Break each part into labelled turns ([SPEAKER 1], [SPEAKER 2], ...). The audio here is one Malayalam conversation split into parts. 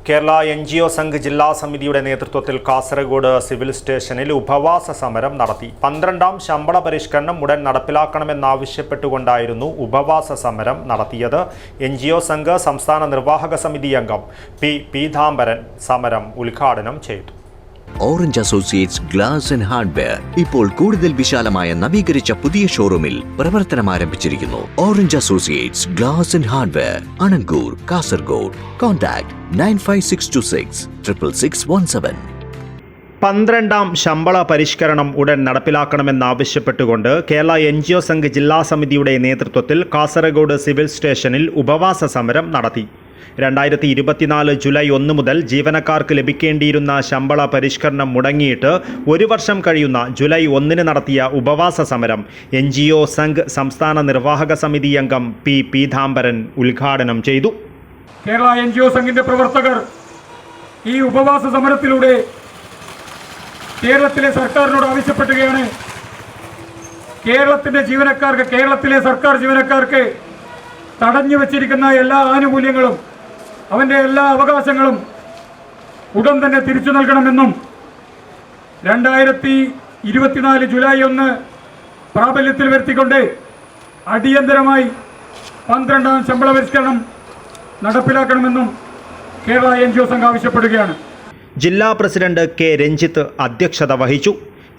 [SPEAKER 1] കേരള NGO സംഘ് ജില്ലാ സമിതിയുടെ നേതൃത്വത്തിൽ കാസർഗോഡ് സിവിൽ സ്റ്റേഷനിൽ ഉപവാസ സമരം നടത്തി. 12ാം ശമ്പള പരിഷ്കരണം ഉടൻ നടപ്പിലാക്കണമെന്നാവശ്യപ്പെട്ടുകൊണ്ടായിരുന്നു ഉപവാസ സമരം നടത്തിയത്. NGO സംഘ് സംസ്ഥാന നിർവാഹക സമിതി അംഗം പി പീതാംബരൻ സമരം ഉദ്ഘാടനം ചെയ്തു.
[SPEAKER 2] Orange associates glass and hardware ഇപ്പോൾ കൂടുതൽ വിശാലമായ നവീകരിച്ച പുതിയ ഷോറൂമിൽ പ്രവർത്തനം ആരംഭിച്ചിരിക്കുന്നു. Orange associates glass and hardware, Anangoor, Kasaragod. Contact 95626 66617.
[SPEAKER 1] 12ാം ശമ്പള പരിഷ്കരണം ഉടൻ നടപ്പിലാക്കണമെന്നാവശ്യപ്പെട്ടുകൊണ്ട് കേരള NGO സംഘ് ജില്ലാ സമിതിയുടെ നേതൃത്വത്തിൽ കാസർഗോഡ് സിവിൽ സ്റ്റേഷനിൽ ഉപവാസ സമരം നടത്തി. 2024 ജൂലൈ 1 മുതൽ ജീവനക്കാർക്ക് ലഭിക്കേണ്ടിയിരുന്ന ശമ്പള പരിഷ്കരണം മുടങ്ങിയിട്ട് 1 വർഷം കഴിയുന്ന ജൂലൈ 1 നടത്തിയ ഉപവാസ സമരം NGO സംഘ് സംസ്ഥാന നിർവാഹക സമിതി അംഗം പി പീതാംബരൻ ഉദ്ഘാടനം ചെയ്തു.
[SPEAKER 3] കേരള NGO സംഘിന്റെ പ്രവർത്തകർ ഈ ഉപവാസ സമരത്തിലൂടെ കേരളത്തിലെ സർക്കാരിനോട് ആവശ്യപ്പെടുകയാണ്. കേരളത്തിലെ സർക്കാർ ജീവനക്കാർക്ക് തടഞ്ഞു വച്ചിരിക്കുന്ന എല്ലാ ആനുകൂല്യങ്ങളും അവൻ്റെ എല്ലാ അവകാശങ്ങളും ഉടൻ തന്നെ തിരിച്ചു നൽകണമെന്നും 2024 ജൂലൈ 1 പ്രാബല്യത്തിൽ വരുത്തിക്കൊണ്ട് അടിയന്തരമായി 12ാം ശമ്പള പരിഷ്കരണം നടപ്പിലാക്കണമെന്നും കേരള NGO സംഘം ആവശ്യപ്പെടുകയാണ്.
[SPEAKER 1] ജില്ലാ പ്രസിഡന്റ് കെ രഞ്ജിത്ത് അധ്യക്ഷത വഹിച്ചു.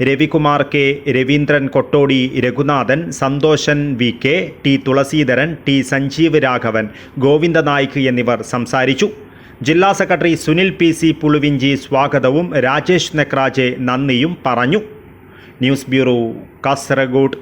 [SPEAKER 1] Ravikumar K, Raveendran Kottodi, Raghunathan, Santhoshan VK, T Thulaseedharan, T Sanjeev Raghavan, Govinda Naik എന്നിവർ സംസാരിച്ചു. ജില്ലാ സെക്രട്ടറി സുനിൽ PC പുളുവിഞ്ചി സ്വാഗതവും രാജേഷ് നെക്രാജെ നന്ദിയും പറഞ്ഞു. News bureau, Kasaragod.